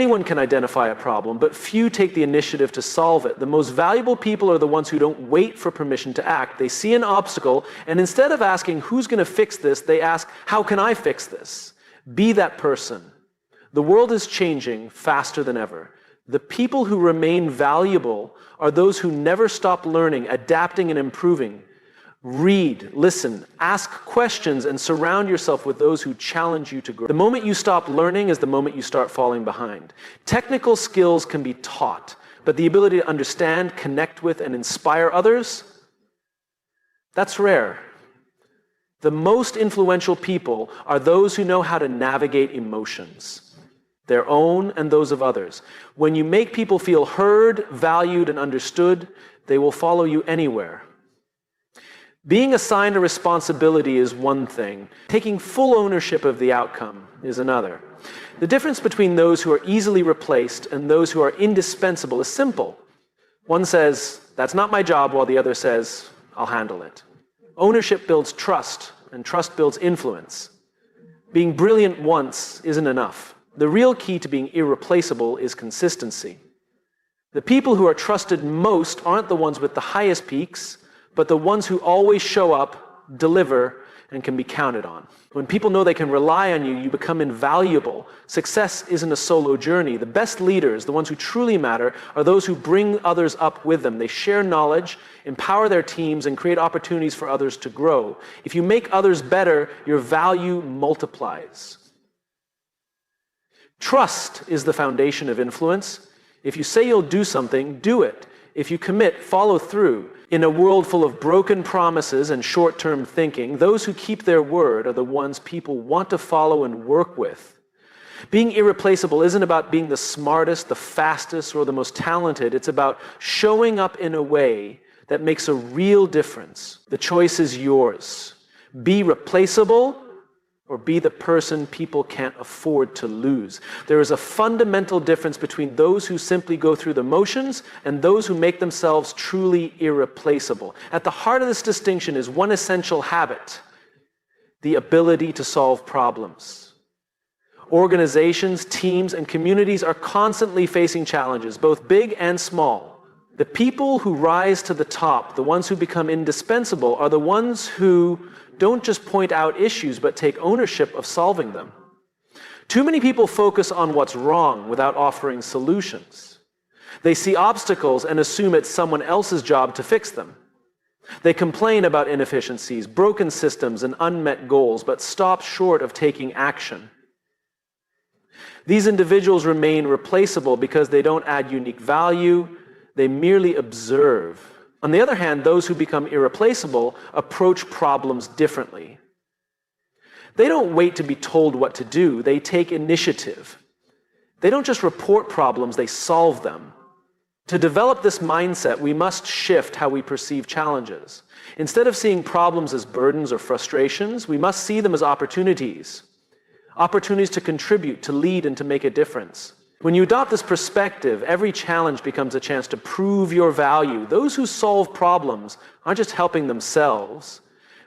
Anyone can identify a problem, but few take the initiative to solve it. The most valuable people are the ones who don't wait for permission to act. They see an obstacle, and instead of asking, who's going to fix this, they ask, how can I fix this? Be that person. The world is changing faster than ever. The people who remain valuable are those who never stop learning, adapting, and improving. Read, listen, ask questions, and surround yourself with those who challenge you to grow. The moment you stop learning is the moment you start falling behind. Technical skills can be taught, but the ability to understand, connect with, and inspire others, that's rare. The most influential people are those who know how to navigate emotions, their own and those of others. When you make people feel heard, valued, and understood, they will follow you anywhere. Being assigned a responsibility is one thing. Taking full ownership of the outcome is another. The difference between those who are easily replaced and those who are indispensable is simple. One says, that's not my job, while the other says, I'll handle it. Ownership builds trust, and trust builds influence. Being brilliant once isn't enough. The real key to being irreplaceable is consistency. The people who are trusted most aren't the ones with the highest peaks, but the ones who always show up, deliver, and can be counted on. When people know they can rely on you, you become invaluable. Success isn't a solo journey. The best leaders, the ones who truly matter, are those who bring others up with them. They share knowledge, empower their teams, and create opportunities for others to grow. If you make others better, your value multiplies. Trust is the foundation of influence. If you say you'll do something, do it. If you commit, follow through. In a world full of broken promises and short-term thinking, those who keep their word are the ones people want to follow and work with. Being irreplaceable isn't about being the smartest, the fastest, or the most talented. It's about showing up in a way that makes a real difference. The choice is yours. Be replaceable, or be the person people can't afford to lose. There is a fundamental difference between those who simply go through the motions and those who make themselves truly irreplaceable. At the heart of this distinction is one essential habit: the ability to solve problems. Organizations, teams, and communities are constantly facing challenges, both big and small. The people who rise to the top, the ones who become indispensable, are the ones who don't just point out issues, but take ownership of solving them. Too many people focus on what's wrong without offering solutions. They see obstacles and assume it's someone else's job to fix them. They complain about inefficiencies, broken systems, and unmet goals, but stop short of taking action. These individuals remain replaceable because they don't add unique value, they merely observe. On the other hand, those who become irreplaceable approach problems differently. They don't wait to be told what to do, they take initiative. They don't just report problems, they solve them. To develop this mindset, we must shift how we perceive challenges. Instead of seeing problems as burdens or frustrations, we must see them as opportunities. Opportunities to contribute, to lead, and to make a difference. When you adopt this perspective, every challenge becomes a chance to prove your value. Those who solve problems aren't just helping themselves,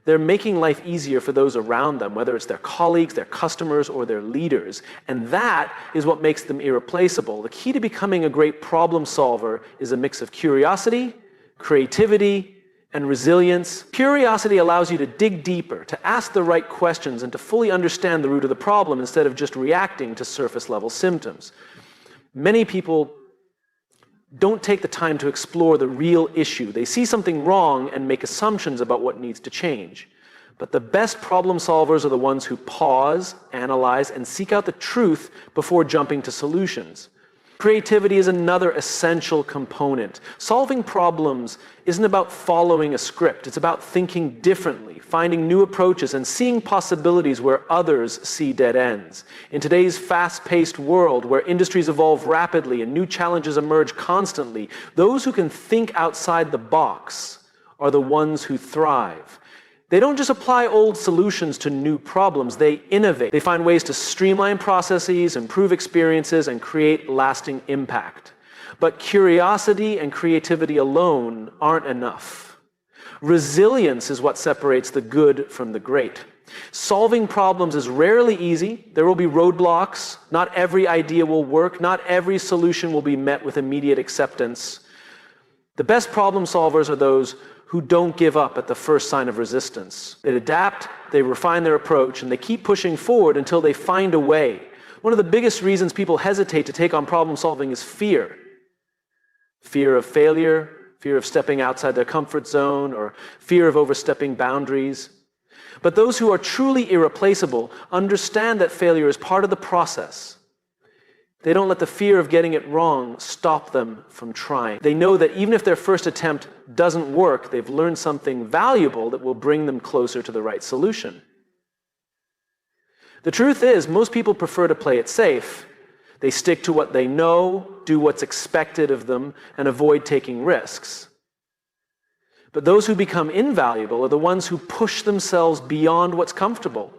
they're making life easier for those around them, whether it's their colleagues, their customers, or their leaders. And that is what makes them irreplaceable. The key to becoming a great problem solver is a mix of curiosity, creativity, and resilience. Curiosity allows you to dig deeper, to ask the right questions, and to fully understand the root of the problem instead of just reacting to surface-level symptoms. Many people don't take the time to explore the real issue. They see something wrong and make assumptions about what needs to change. But the best problem solvers are the ones who pause, analyze, and seek out the truth before jumping to solutions. Creativity is another essential component. Solving problems isn't about following a script. It's about thinking differently, finding new approaches, and seeing possibilities where others see dead ends. In today's fast-paced world, where industries evolve rapidly and new challenges emerge constantly, those who can think outside the box are the ones who thrive. They don't just apply old solutions to new problems, they innovate. They find ways to streamline processes, improve experiences, and create lasting impact. But curiosity and creativity alone aren't enough. Resilience is what separates the good from the great. Solving problems is rarely easy. There will be roadblocks. Not every idea will work. Not every solution will be met with immediate acceptance. The best problem solvers are those who don't give up at the first sign of resistance. They adapt, they refine their approach, and they keep pushing forward until they find a way. One of the biggest reasons people hesitate to take on problem solving is fear. Fear of failure, fear of stepping outside their comfort zone, or fear of overstepping boundaries. But those who are truly irreplaceable understand that failure is part of the process. They don't let the fear of getting it wrong stop them from trying. They know that even if their first attempt doesn't work, they've learned something valuable that will bring them closer to the right solution. The truth is, most people prefer to play it safe. They stick to what they know, do what's expected of them, and avoid taking risks. But those who become invaluable are the ones who push themselves beyond what's comfortable.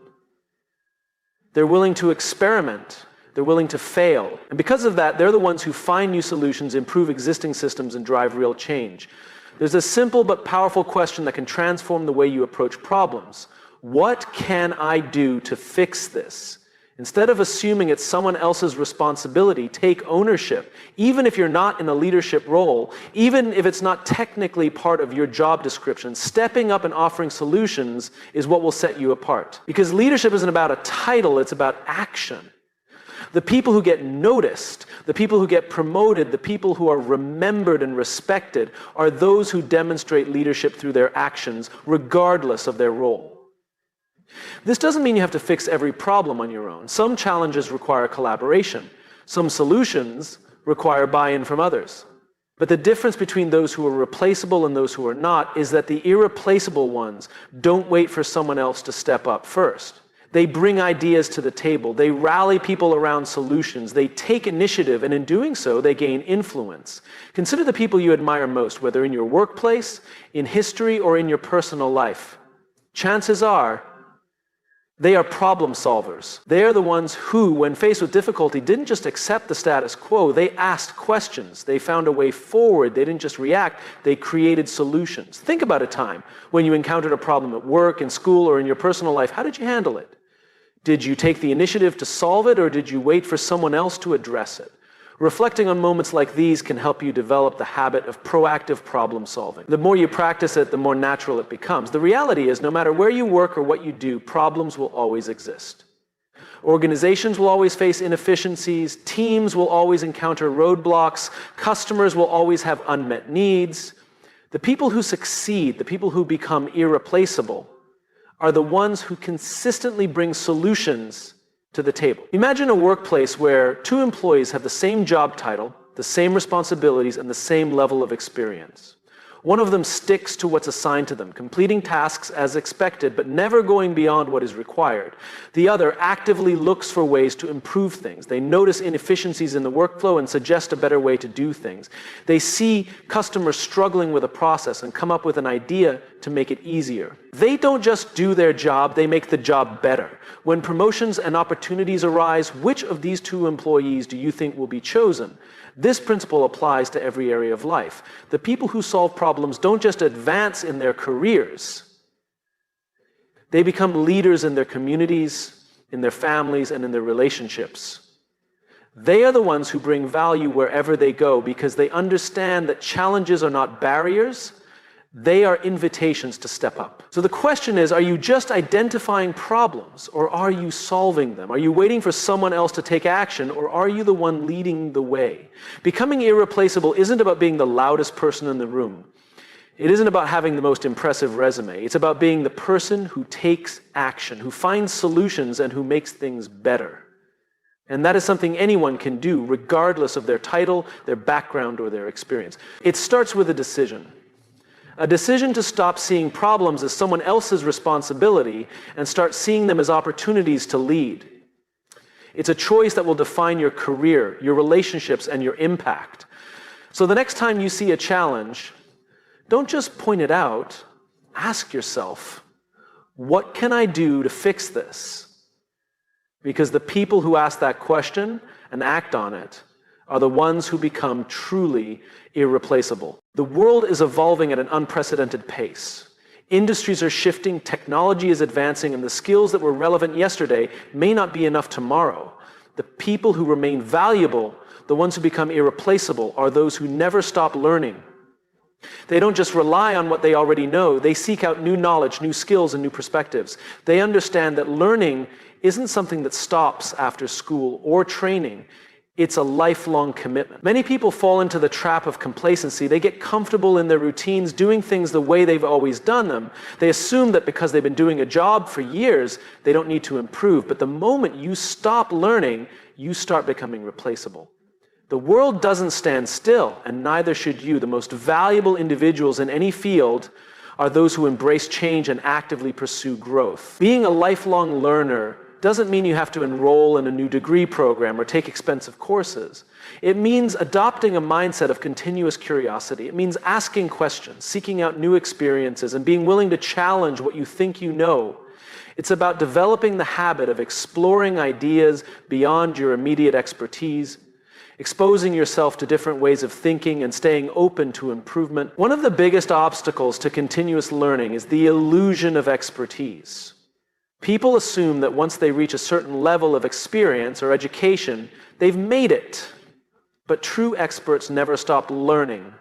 They're willing to experiment. They're willing to fail. And because of that, they're the ones who find new solutions, improve existing systems, and drive real change. There's a simple but powerful question that can transform the way you approach problems. What can I do to fix this? Instead of assuming it's someone else's responsibility, take ownership. Even if you're not in a leadership role, even if it's not technically part of your job description, stepping up and offering solutions is what will set you apart. Because leadership isn't about a title, it's about action. The people who get noticed, the people who get promoted, the people who are remembered and respected are those who demonstrate leadership through their actions, regardless of their role. This doesn't mean you have to fix every problem on your own. Some challenges require collaboration. Some solutions require buy-in from others. But the difference between those who are replaceable and those who are not is that the irreplaceable ones don't wait for someone else to step up first. They bring ideas to the table. They rally people around solutions. They take initiative, and in doing so, they gain influence. Consider the people you admire most, whether in your workplace, in history, or in your personal life. Chances are, they are problem solvers. They are the ones who, when faced with difficulty, didn't just accept the status quo. They asked questions. They found a way forward. They didn't just react. They created solutions. Think about a time when you encountered a problem at work, in school, or in your personal life. How did you handle it? Did you take the initiative to solve it, or did you wait for someone else to address it? Reflecting on moments like these can help you develop the habit of proactive problem solving. The more you practice it, the more natural it becomes. The reality is, no matter where you work or what you do, problems will always exist. Organizations will always face inefficiencies, teams will always encounter roadblocks, customers will always have unmet needs. The people who succeed, the people who become irreplaceable, are the ones who consistently bring solutions to the table. Imagine a workplace where two employees have the same job title, the same responsibilities, and the same level of experience. One of them sticks to what's assigned to them, completing tasks as expected, but never going beyond what is required. The other actively looks for ways to improve things. They notice inefficiencies in the workflow and suggest a better way to do things. They see customers struggling with a process and come up with an idea to make it easier. They don't just do their job, they make the job better. When promotions and opportunities arise, which of these two employees do you think will be chosen? This principle applies to every area of life. The people who solve problems don't just advance in their careers. They become leaders in their communities, in their families, and in their relationships. They are the ones who bring value wherever they go because they understand that challenges are not barriers, they are invitations to step up. So the question is, are you just identifying problems, or are you solving them? Are you waiting for someone else to take action, or are you the one leading the way? Becoming irreplaceable isn't about being the loudest person in the room. It isn't about having the most impressive resume. It's about being the person who takes action, who finds solutions, and who makes things better. And that is something anyone can do, regardless of their title, their background, or their experience. It starts with a decision. A decision to stop seeing problems as someone else's responsibility and start seeing them as opportunities to lead. It's a choice that will define your career, your relationships, and your impact. So the next time you see a challenge, don't just point it out. Ask yourself, what can I do to fix this? Because the people who ask that question and act on it are the ones who become truly irreplaceable. The world is evolving at an unprecedented pace. Industries are shifting, technology is advancing, and the skills that were relevant yesterday may not be enough tomorrow. The people who remain valuable, the ones who become irreplaceable, are those who never stop learning. They don't just rely on what they already know, they seek out new knowledge, new skills, and new perspectives. They understand that learning isn't something that stops after school or training. It's a lifelong commitment. Many people fall into the trap of complacency. They get comfortable in their routines, doing things the way they've always done them. They assume that because they've been doing a job for years, they don't need to improve. But the moment you stop learning, you start becoming replaceable. The world doesn't stand still, and neither should you. The most valuable individuals in any field are those who embrace change and actively pursue growth. Being a lifelong learner doesn't mean you have to enroll in a new degree program or take expensive courses. It means adopting a mindset of continuous curiosity. It means asking questions, seeking out new experiences, and being willing to challenge what you think you know. It's about developing the habit of exploring ideas beyond your immediate expertise, exposing yourself to different ways of thinking, and staying open to improvement. One of the biggest obstacles to continuous learning is the illusion of expertise. People assume that once they reach a certain level of experience or education, they've made it. But true experts never stop learning.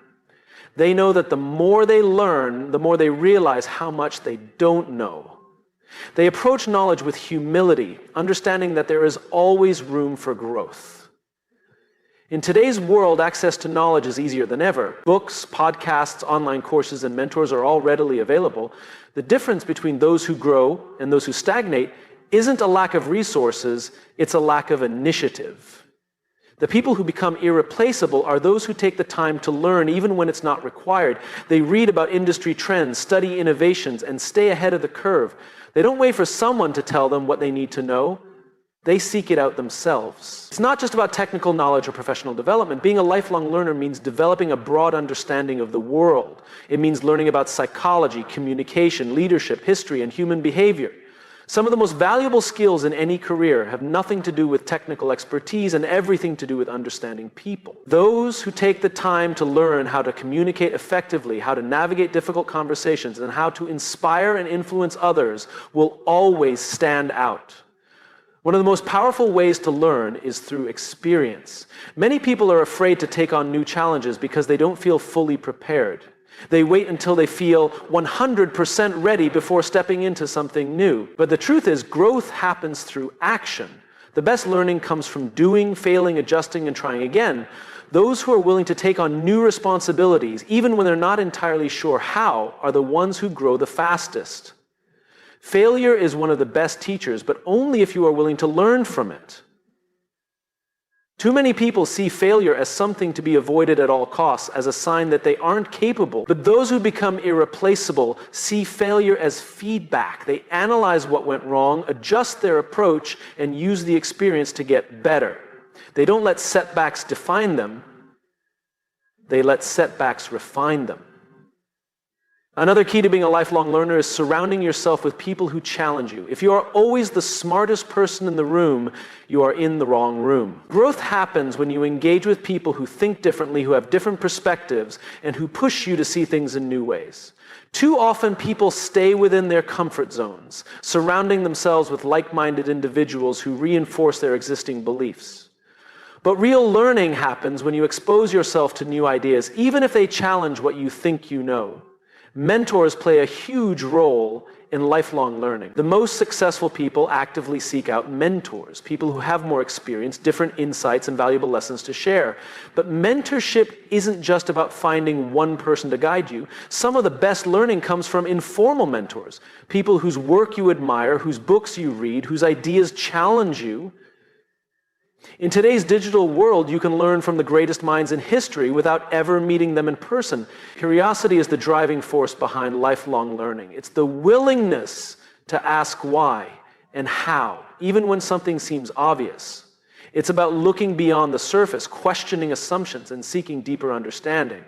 They know that the more they learn, the more they realize how much they don't know. They approach knowledge with humility, understanding that there is always room for growth. In today's world, access to knowledge is easier than ever. Books, podcasts, online courses, and mentors are all readily available. The difference between those who grow and those who stagnate isn't a lack of resources, it's a lack of initiative. The people who become irreplaceable are those who take the time to learn even when it's not required. They read about industry trends, study innovations, and stay ahead of the curve. They don't wait for someone to tell them what they need to know. They seek it out themselves. It's not just about technical knowledge or professional development. Being a lifelong learner means developing a broad understanding of the world. It means learning about psychology, communication, leadership, history, and human behavior. Some of the most valuable skills in any career have nothing to do with technical expertise and everything to do with understanding people. Those who take the time to learn how to communicate effectively, how to navigate difficult conversations, and how to inspire and influence others will always stand out. One of the most powerful ways to learn is through experience. Many people are afraid to take on new challenges because they don't feel fully prepared. They wait until they feel 100% ready before stepping into something new. But the truth is, growth happens through action. The best learning comes from doing, failing, adjusting, and trying again. Those who are willing to take on new responsibilities, even when they're not entirely sure how, are the ones who grow the fastest. Failure is one of the best teachers, but only if you are willing to learn from it. Too many people see failure as something to be avoided at all costs, as a sign that they aren't capable. But those who become irreplaceable see failure as feedback. They analyze what went wrong, adjust their approach, and use the experience to get better. They don't let setbacks define them. They let setbacks refine them. Another key to being a lifelong learner is surrounding yourself with people who challenge you. If you are always the smartest person in the room, you are in the wrong room. Growth happens when you engage with people who think differently, who have different perspectives, and who push you to see things in new ways. Too often people stay within their comfort zones, surrounding themselves with like-minded individuals who reinforce their existing beliefs. But real learning happens when you expose yourself to new ideas, even if they challenge what you think you know. Mentors play a huge role in lifelong learning. The most successful people actively seek out mentors, people who have more experience, different insights, and valuable lessons to share. But mentorship isn't just about finding one person to guide you. Some of the best learning comes from informal mentors, people whose work you admire, whose books you read, whose ideas challenge you. In today's digital world, you can learn from the greatest minds in history without ever meeting them in person. Curiosity is the driving force behind lifelong learning. It's the willingness to ask why and how, even when something seems obvious. It's about looking beyond the surface, questioning assumptions, and seeking deeper understanding.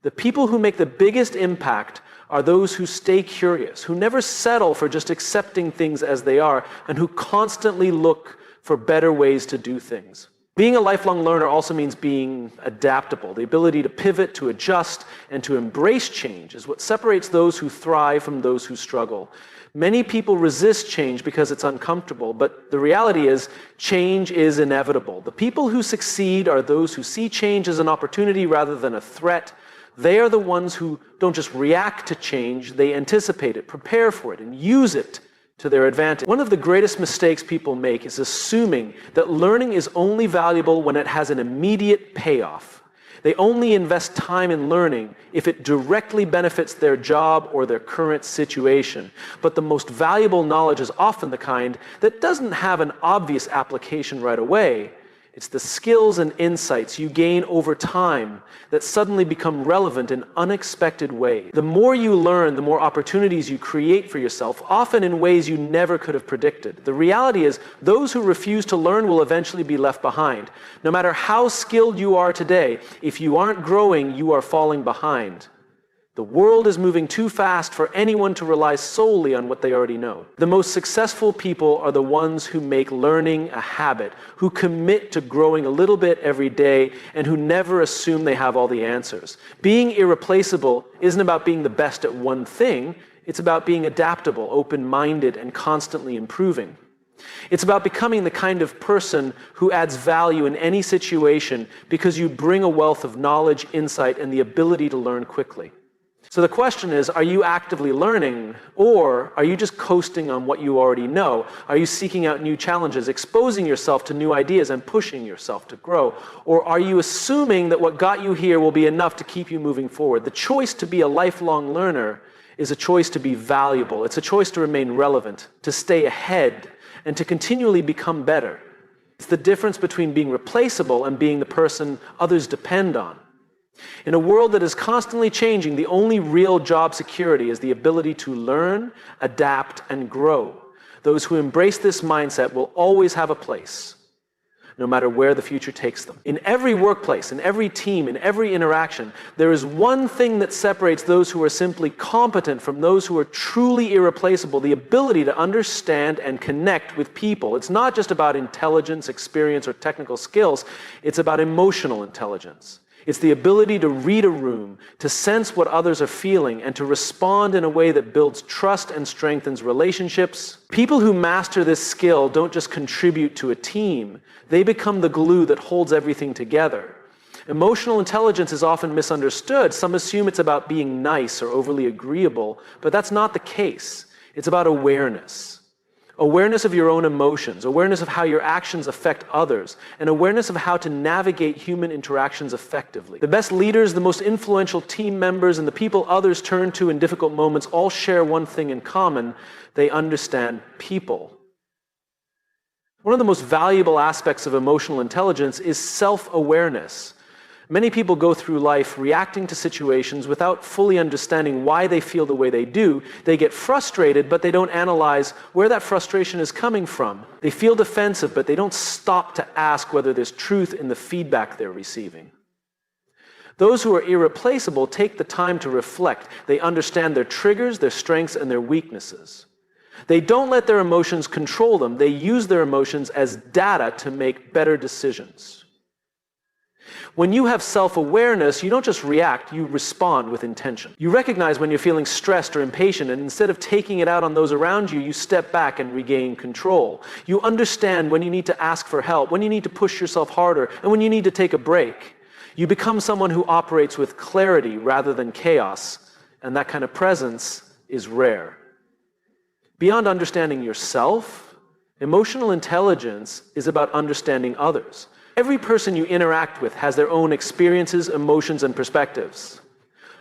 The people who make the biggest impact are those who stay curious, who never settle for just accepting things as they are, and who constantly look for better ways to do things. Being a lifelong learner also means being adaptable. The ability to pivot, to adjust, and to embrace change is what separates those who thrive from those who struggle. Many people resist change because it's uncomfortable, but the reality is change is inevitable. The people who succeed are those who see change as an opportunity rather than a threat. They are the ones who don't just react to change, they anticipate it, prepare for it, and use it to their advantage. One of the greatest mistakes people make is assuming that learning is only valuable when it has an immediate payoff. They only invest time in learning if it directly benefits their job or their current situation. But the most valuable knowledge is often the kind that doesn't have an obvious application right away. It's the skills and insights you gain over time that suddenly become relevant in unexpected ways. The more you learn, the more opportunities you create for yourself, often in ways you never could have predicted. The reality is, those who refuse to learn will eventually be left behind. No matter how skilled you are today, if you aren't growing, you are falling behind. The world is moving too fast for anyone to rely solely on what they already know. The most successful people are the ones who make learning a habit, who commit to growing a little bit every day, and who never assume they have all the answers. Being irreplaceable isn't about being the best at one thing, it's about being adaptable, open-minded, and constantly improving. It's about becoming the kind of person who adds value in any situation because you bring a wealth of knowledge, insight, and the ability to learn quickly. So the question is, are you actively learning, or are you just coasting on what you already know? Are you seeking out new challenges, exposing yourself to new ideas and pushing yourself to grow? Or are you assuming that what got you here will be enough to keep you moving forward? The choice to be a lifelong learner is a choice to be valuable. It's a choice to remain relevant, to stay ahead, and to continually become better. It's the difference between being replaceable and being the person others depend on. In a world that is constantly changing, the only real job security is the ability to learn, adapt, and grow. Those who embrace this mindset will always have a place, no matter where the future takes them. In every workplace, in every team, in every interaction, there is one thing that separates those who are simply competent from those who are truly irreplaceable: the ability to understand and connect with people. It's not just about intelligence, experience, or technical skills. It's about emotional intelligence. It's the ability to read a room, to sense what others are feeling, and to respond in a way that builds trust and strengthens relationships. People who master this skill don't just contribute to a team, they become the glue that holds everything together. Emotional intelligence is often misunderstood. Some assume it's about being nice or overly agreeable, but that's not the case. It's about awareness. Awareness of your own emotions, awareness of how your actions affect others, and awareness of how to navigate human interactions effectively. The best leaders, the most influential team members, and the people others turn to in difficult moments all share one thing in common: they understand people. One of the most valuable aspects of emotional intelligence is self-awareness. Many people go through life reacting to situations without fully understanding why they feel the way they do. They get frustrated, but they don't analyze where that frustration is coming from. They feel defensive, but they don't stop to ask whether there's truth in the feedback they're receiving. Those who are irreplaceable take the time to reflect. They understand their triggers, their strengths, and their weaknesses. They don't let their emotions control them. They use their emotions as data to make better decisions. When you have self-awareness, you don't just react, you respond with intention. You recognize when you're feeling stressed or impatient, and instead of taking it out on those around you, you step back and regain control. You understand when you need to ask for help, when you need to push yourself harder, and when you need to take a break. You become someone who operates with clarity rather than chaos, and that kind of presence is rare. Beyond understanding yourself, emotional intelligence is about understanding others. Every person you interact with has their own experiences, emotions, and perspectives.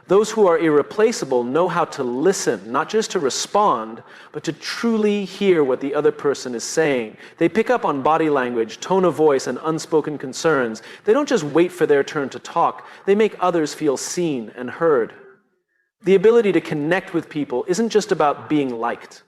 Those who are irreplaceable know how to listen, not just to respond, but to truly hear what the other person is saying. They pick up on body language, tone of voice, and unspoken concerns. They don't just wait for their turn to talk. They make others feel seen and heard. The ability to connect with people isn't just about being liked.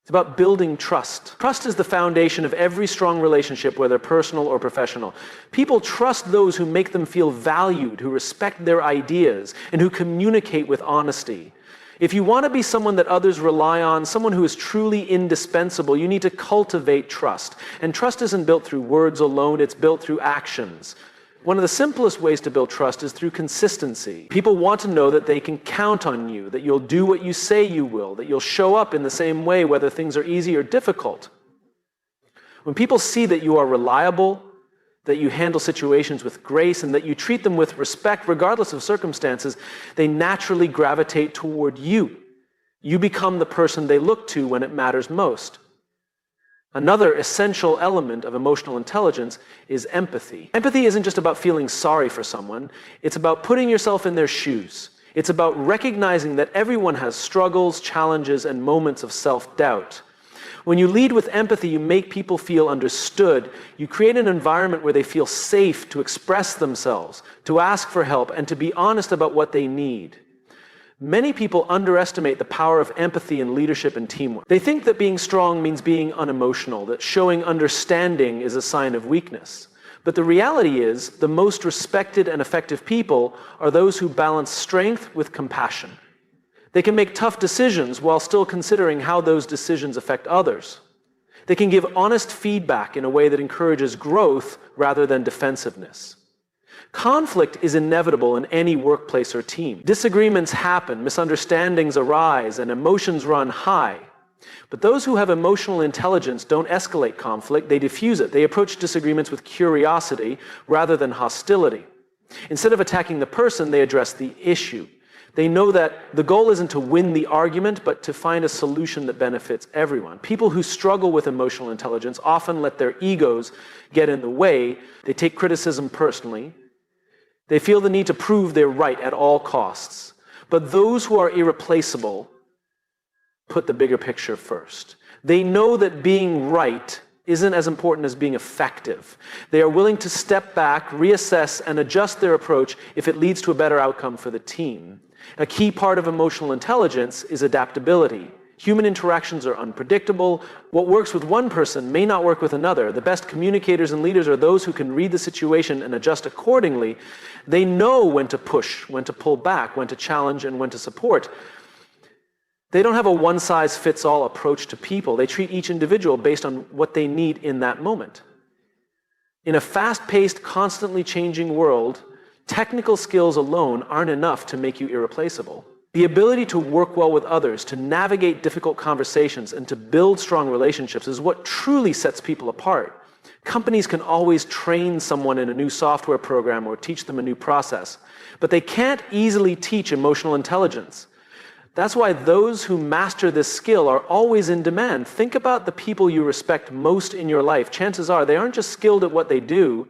It's about building trust. Trust is the foundation of every strong relationship, whether personal or professional. People trust those who make them feel valued, who respect their ideas, and who communicate with honesty. If you want to be someone that others rely on, someone who is truly indispensable, you need to cultivate trust. And trust isn't built through words alone, it's built through actions. One of the simplest ways to build trust is through consistency. People want to know that they can count on you, that you'll do what you say you will, that you'll show up in the same way whether things are easy or difficult. When people see that you are reliable, that you handle situations with grace, and that you treat them with respect regardless of circumstances, they naturally gravitate toward you. You become the person they look to when it matters most. Another essential element of emotional intelligence is empathy. Empathy isn't just about feeling sorry for someone, it's about putting yourself in their shoes. It's about recognizing that everyone has struggles, challenges, and moments of self-doubt. When you lead with empathy, you make people feel understood. You create an environment where they feel safe to express themselves, to ask for help, and to be honest about what they need. Many people underestimate the power of empathy in leadership and teamwork. They think that being strong means being unemotional, that showing understanding is a sign of weakness. But the reality is, the most respected and effective people are those who balance strength with compassion. They can make tough decisions while still considering how those decisions affect others. They can give honest feedback in a way that encourages growth rather than defensiveness. Conflict is inevitable in any workplace or team. Disagreements happen, misunderstandings arise, and emotions run high. But those who have emotional intelligence don't escalate conflict, they diffuse it. They approach disagreements with curiosity rather than hostility. Instead of attacking the person, they address the issue. They know that the goal isn't to win the argument, but to find a solution that benefits everyone. People who struggle with emotional intelligence often let their egos get in the way. They take criticism personally. They feel the need to prove they're right at all costs. But those who are irreplaceable put the bigger picture first. They know that being right isn't as important as being effective. They are willing to step back, reassess, and adjust their approach if it leads to a better outcome for the team. A key part of emotional intelligence is adaptability. Human interactions are unpredictable. What works with one person may not work with another. The best communicators and leaders are those who can read the situation and adjust accordingly. They know when to push, when to pull back, when to challenge, and when to support. They don't have a one-size-fits-all approach to people. They treat each individual based on what they need in that moment. In a fast-paced, constantly changing world, technical skills alone aren't enough to make you irreplaceable. The ability to work well with others, to navigate difficult conversations, and to build strong relationships is what truly sets people apart. Companies can always train someone in a new software program or teach them a new process, but they can't easily teach emotional intelligence. That's why those who master this skill are always in demand. Think about the people you respect most in your life. Chances are they aren't just skilled at what they do,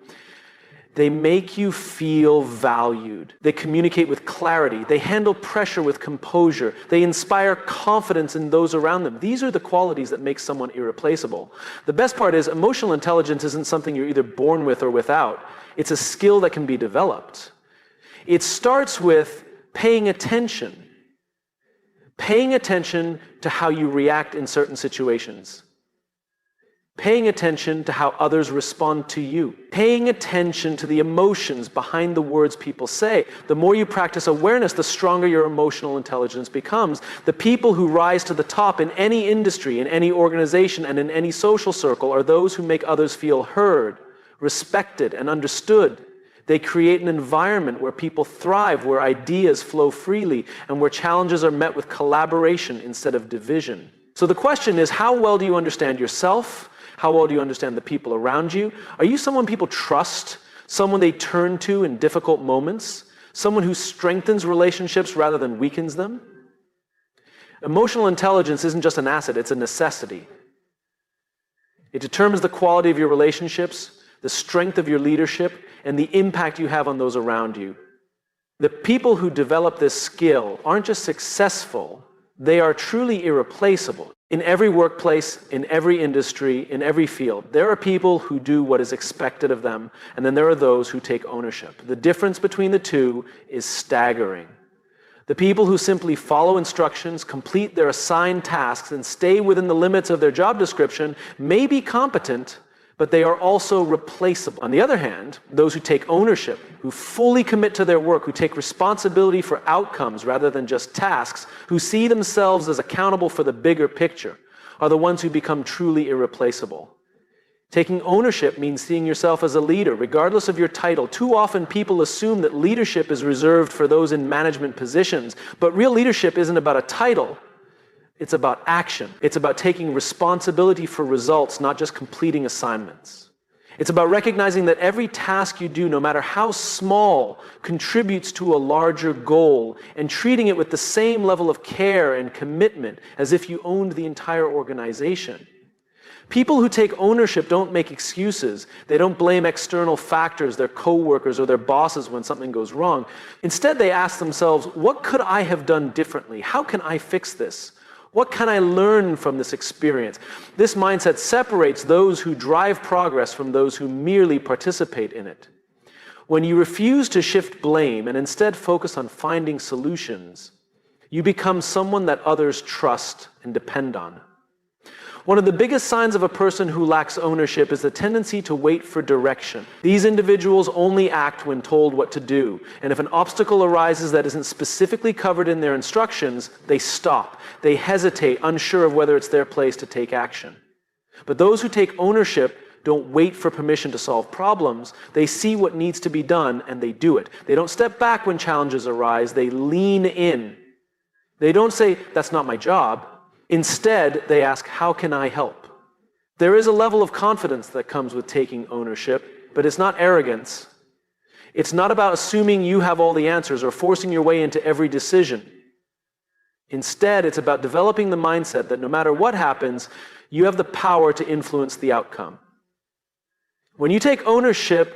they make you feel valued. They communicate with clarity. They handle pressure with composure. They inspire confidence in those around them. These are the qualities that make someone irreplaceable. The best part is emotional intelligence isn't something you're either born with or without. It's a skill that can be developed. It starts with paying attention. Paying attention to how you react in certain situations. Paying attention to how others respond to you. Paying attention to the emotions behind the words people say. The more you practice awareness, the stronger your emotional intelligence becomes. The people who rise to the top in any industry, in any organization, and in any social circle are those who make others feel heard, respected, and understood. They create an environment where people thrive, where ideas flow freely, and where challenges are met with collaboration instead of division. So the question is, how well do you understand yourself? How well do you understand the people around you? Are you someone people trust? Someone they turn to in difficult moments? Someone who strengthens relationships rather than weakens them? Emotional intelligence isn't just an asset, it's a necessity. It determines the quality of your relationships, the strength of your leadership, and the impact you have on those around you. The people who develop this skill aren't just successful, they are truly irreplaceable. In every workplace, in every industry, in every field, there are people who do what is expected of them, and then there are those who take ownership. The difference between the two is staggering. The people who simply follow instructions, complete their assigned tasks, and stay within the limits of their job description may be competent, but they are also replaceable. On the other hand, those who take ownership, who fully commit to their work, who take responsibility for outcomes rather than just tasks, who see themselves as accountable for the bigger picture, are the ones who become truly irreplaceable. Taking ownership means seeing yourself as a leader, regardless of your title. Too often people assume that leadership is reserved for those in management positions, but real leadership isn't about a title. It's about action. It's about taking responsibility for results, not just completing assignments. It's about recognizing that every task you do, no matter how small, contributes to a larger goal, and treating it with the same level of care and commitment as if you owned the entire organization. People who take ownership don't make excuses. They don't blame external factors, their coworkers or their bosses when something goes wrong. Instead, they ask themselves, what could I have done differently? How can I fix this? What can I learn from this experience? This mindset separates those who drive progress from those who merely participate in it. When you refuse to shift blame and instead focus on finding solutions, you become someone that others trust and depend on. One of the biggest signs of a person who lacks ownership is the tendency to wait for direction. These individuals only act when told what to do, and if an obstacle arises that isn't specifically covered in their instructions, they stop. They hesitate, unsure of whether it's their place to take action. But those who take ownership don't wait for permission to solve problems. They see what needs to be done, and they do it. They don't step back when challenges arise. They lean in. They don't say, "That's not my job." Instead, they ask, how can I help? There is a level of confidence that comes with taking ownership, but it's not arrogance. It's not about assuming you have all the answers or forcing your way into every decision. Instead, it's about developing the mindset that no matter what happens, you have the power to influence the outcome. When you take ownership,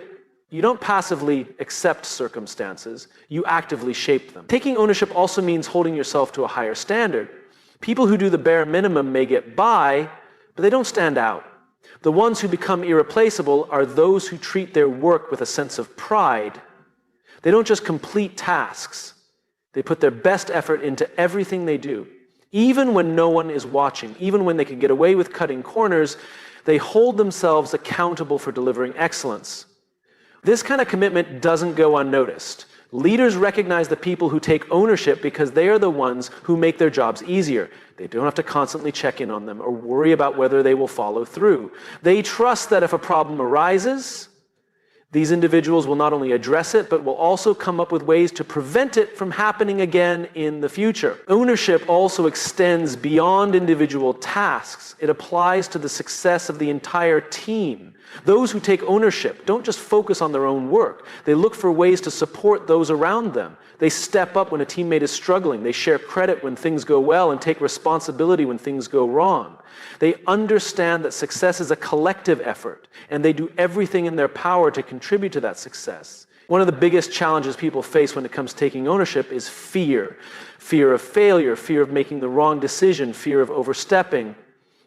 you don't passively accept circumstances, you actively shape them. Taking ownership also means holding yourself to a higher standard. People who do the bare minimum may get by, but they don't stand out. The ones who become irreplaceable are those who treat their work with a sense of pride. They don't just complete tasks. They put their best effort into everything they do. Even when no one is watching, even when they can get away with cutting corners, they hold themselves accountable for delivering excellence. This kind of commitment doesn't go unnoticed. Leaders recognize the people who take ownership because they are the ones who make their jobs easier. They don't have to constantly check in on them or worry about whether they will follow through. They trust that if a problem arises, these individuals will not only address it, but will also come up with ways to prevent it from happening again in the future. Ownership also extends beyond individual tasks. It applies to the success of the entire team. Those who take ownership don't just focus on their own work. They look for ways to support those around them. They step up when a teammate is struggling. They share credit when things go well and take responsibility when things go wrong. They understand that success is a collective effort, and they do everything in their power to contribute to that success. One of the biggest challenges people face when it comes to taking ownership is fear. Fear of failure, fear of making the wrong decision, fear of overstepping.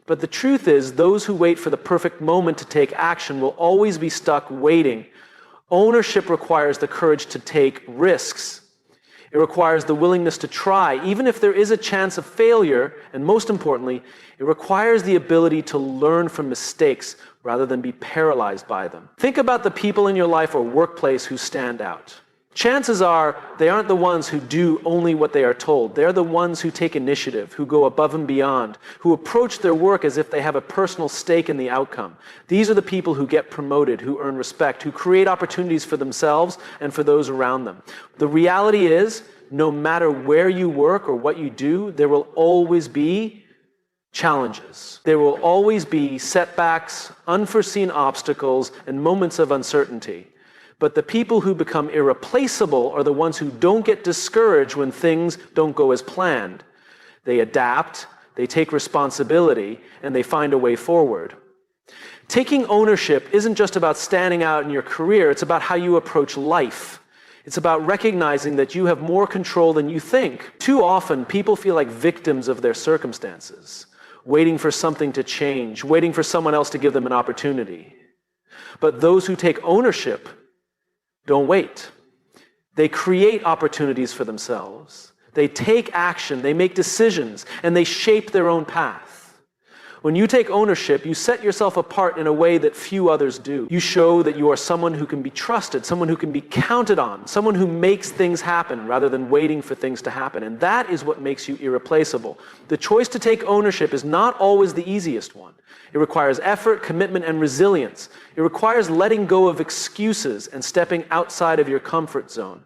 But the truth is, those who wait for the perfect moment to take action will always be stuck waiting. Ownership requires the courage to take risks. It requires the willingness to try, even if there is a chance of failure, and most importantly, it requires the ability to learn from mistakes rather than be paralyzed by them. Think about the people in your life or workplace who stand out. Chances are they aren't the ones who do only what they are told. They're the ones who take initiative, who go above and beyond, who approach their work as if they have a personal stake in the outcome. These are the people who get promoted, who earn respect, who create opportunities for themselves and for those around them. The reality is, no matter where you work or what you do, there will always be challenges. There will always be setbacks, unforeseen obstacles, and moments of uncertainty. But the people who become irreplaceable are the ones who don't get discouraged when things don't go as planned. They adapt, they take responsibility, and they find a way forward. Taking ownership isn't just about standing out in your career, it's about how you approach life. It's about recognizing that you have more control than you think. Too often, people feel like victims of their circumstances, waiting for something to change, waiting for someone else to give them an opportunity. But those who take ownership don't wait. They create opportunities for themselves. They take action, they make decisions, and they shape their own path. When you take ownership, you set yourself apart in a way that few others do. You show that you are someone who can be trusted, someone who can be counted on, someone who makes things happen rather than waiting for things to happen. And that is what makes you irreplaceable. The choice to take ownership is not always the easiest one. It requires effort, commitment, and resilience. It requires letting go of excuses and stepping outside of your comfort zone.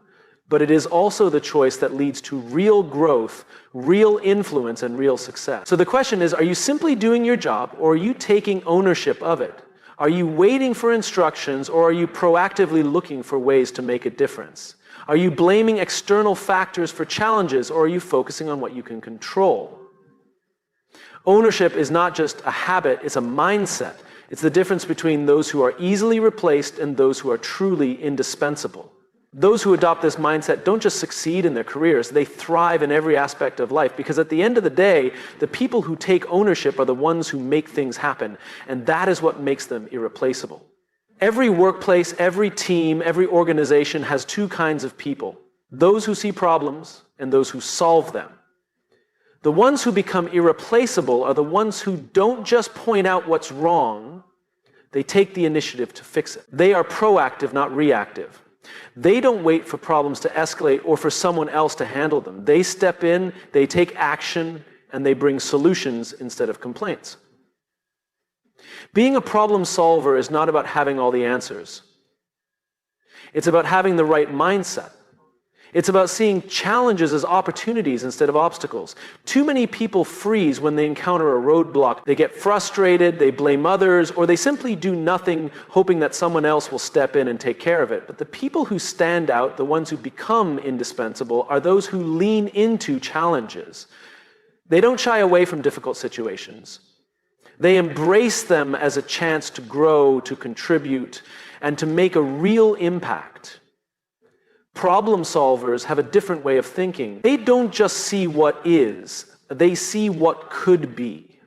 But it is also the choice that leads to real growth, real influence, and real success. So the question is, are you simply doing your job, or are you taking ownership of it? Are you waiting for instructions, or are you proactively looking for ways to make a difference? Are you blaming external factors for challenges, or are you focusing on what you can control? Ownership is not just a habit, it's a mindset. It's the difference between those who are easily replaced and those who are truly indispensable. Those who adopt this mindset don't just succeed in their careers, they thrive in every aspect of life, because at the end of the day, the people who take ownership are the ones who make things happen, and that is what makes them irreplaceable. Every workplace, every team, every organization has two kinds of people: those who see problems and those who solve them. The ones who become irreplaceable are the ones who don't just point out what's wrong, they take the initiative to fix it. They are proactive, not reactive. They don't wait for problems to escalate or for someone else to handle them. They step in, they take action, and they bring solutions instead of complaints. Being a problem solver is not about having all the answers. It's about having the right mindset. It's about seeing challenges as opportunities instead of obstacles. Too many people freeze when they encounter a roadblock. They get frustrated, they blame others, or they simply do nothing, hoping that someone else will step in and take care of it. But the people who stand out, the ones who become indispensable, are those who lean into challenges. They don't shy away from difficult situations. They embrace them as a chance to grow, to contribute, and to make a real impact. Problem solvers have a different way of thinking. They don't just see what is, they see what could be.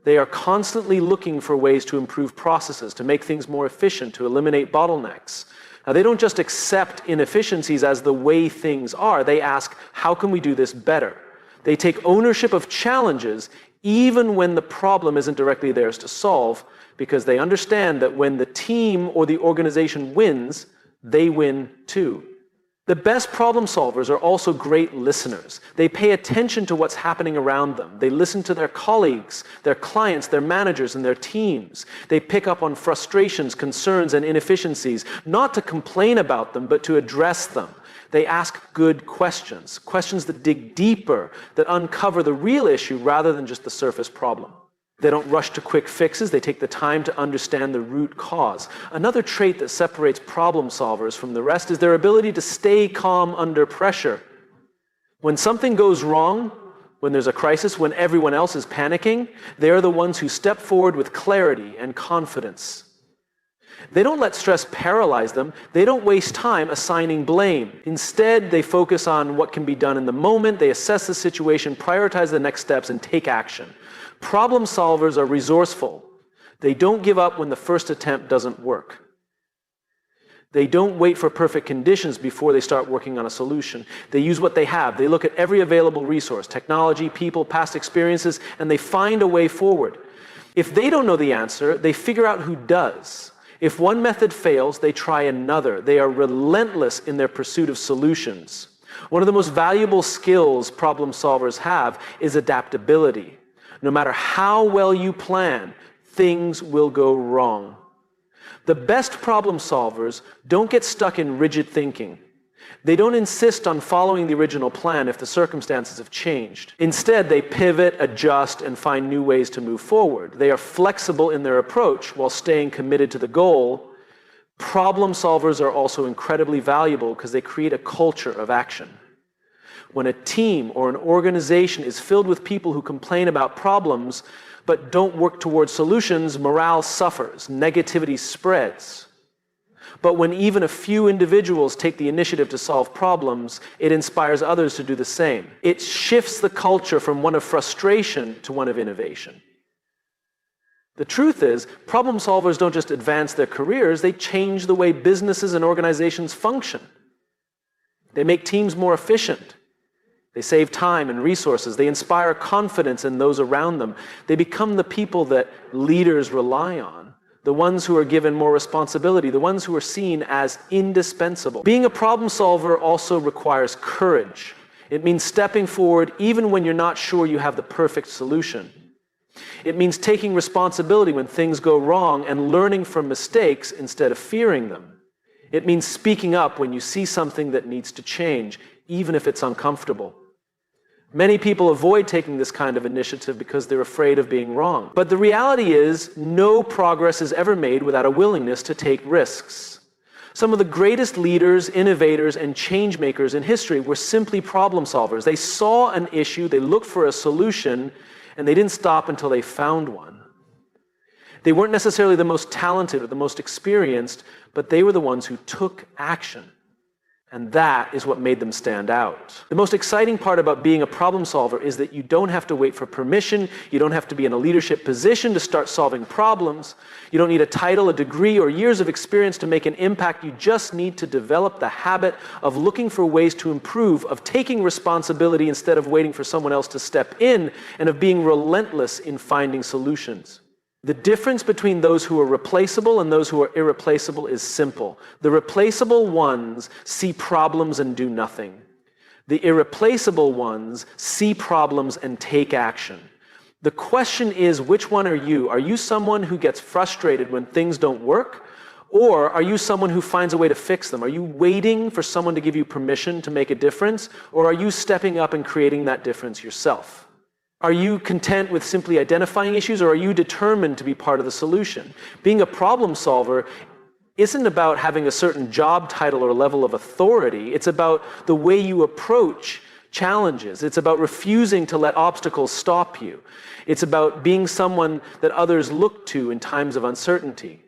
They are constantly looking for ways to improve processes, to make things more efficient, to eliminate bottlenecks. Now, they don't just accept inefficiencies as the way things are. They ask, how can we do this better? They take ownership of challenges even when the problem isn't directly theirs to solve, because they understand that when the team or the organization wins, they win too. The best problem solvers are also great listeners. They pay attention to what's happening around them. They listen to their colleagues, their clients, their managers, and their teams. They pick up on frustrations, concerns, and inefficiencies, not to complain about them, but to address them. They ask good questions, questions that dig deeper, that uncover the real issue rather than just the surface problem. They don't rush to quick fixes. They take the time to understand the root cause. Another trait that separates problem solvers from the rest is their ability to stay calm under pressure. When something goes wrong, when there's a crisis, when everyone else is panicking, they are the ones who step forward with clarity and confidence. They don't let stress paralyze them. They don't waste time assigning blame. Instead, they focus on what can be done in the moment. They assess the situation, prioritize the next steps, and take action. Problem solvers are resourceful. They don't give up when the first attempt doesn't work. They don't wait for perfect conditions before they start working on a solution. They use what they have. They look at every available resource, technology, people, past experiences, and they find a way forward. If they don't know the answer, they figure out who does. If one method fails, they try another. They are relentless in their pursuit of solutions. One of the most valuable skills problem solvers have is adaptability. No matter how well you plan, things will go wrong. The best problem solvers don't get stuck in rigid thinking. They don't insist on following the original plan if the circumstances have changed. Instead, they pivot, adjust, and find new ways to move forward. They are flexible in their approach while staying committed to the goal. Problem solvers are also incredibly valuable because they create a culture of action. When a team or an organization is filled with people who complain about problems but don't work towards solutions, morale suffers, negativity spreads. But when even a few individuals take the initiative to solve problems, it inspires others to do the same. It shifts the culture from one of frustration to one of innovation. The truth is, problem solvers don't just advance their careers, they change the way businesses and organizations function. They make teams more efficient. They save time and resources. They inspire confidence in those around them. They become the people that leaders rely on, the ones who are given more responsibility, the ones who are seen as indispensable. Being a problem solver also requires courage. It means stepping forward even when you're not sure you have the perfect solution. It means taking responsibility when things go wrong and learning from mistakes instead of fearing them. It means speaking up when you see something that needs to change, even if it's uncomfortable. Many people avoid taking this kind of initiative because they're afraid of being wrong. But the reality is, no progress is ever made without a willingness to take risks. Some of the greatest leaders, innovators, and change makers in history were simply problem solvers. They saw an issue, they looked for a solution, and they didn't stop until they found one. They weren't necessarily the most talented or the most experienced, but they were the ones who took action. And that is what made them stand out. The most exciting part about being a problem solver is that you don't have to wait for permission. You don't have to be in a leadership position to start solving problems. You don't need a title, a degree, or years of experience to make an impact. You just need to develop the habit of looking for ways to improve, of taking responsibility instead of waiting for someone else to step in, and of being relentless in finding solutions. The difference between those who are replaceable and those who are irreplaceable is simple. The replaceable ones see problems and do nothing. The irreplaceable ones see problems and take action. The question is, which one are you? Are you someone who gets frustrated when things don't work? Or are you someone who finds a way to fix them? Are you waiting for someone to give you permission to make a difference? Or are you stepping up and creating that difference yourself? Are you content with simply identifying issues, or are you determined to be part of the solution? Being a problem solver isn't about having a certain job title or level of authority. It's about the way you approach challenges. It's about refusing to let obstacles stop you. It's about being someone that others look to in times of uncertainty.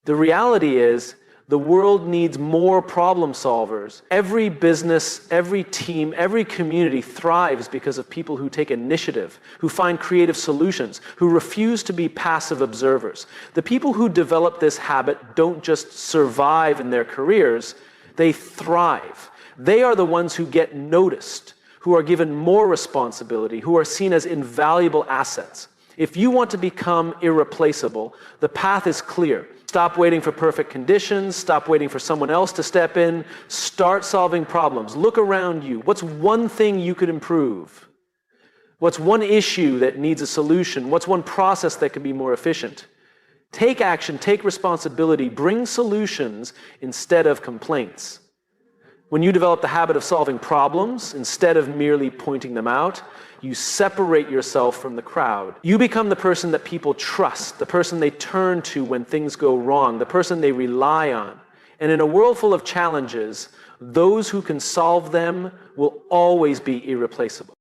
The reality is, the world needs more problem solvers. Every business, every team, every community thrives because of people who take initiative, who find creative solutions, who refuse to be passive observers. The people who develop this habit don't just survive in their careers, they thrive. They are the ones who get noticed, who are given more responsibility, who are seen as invaluable assets. If you want to become irreplaceable, the path is clear. Stop waiting for perfect conditions. Stop waiting for someone else to step in. Start solving problems. Look around you. What's one thing you could improve? What's one issue that needs a solution? What's one process that could be more efficient? Take action, take responsibility, bring solutions instead of complaints. When you develop the habit of solving problems instead of merely pointing them out, you separate yourself from the crowd. You become the person that people trust, the person they turn to when things go wrong, the person they rely on. And in a world full of challenges, those who can solve them will always be irreplaceable.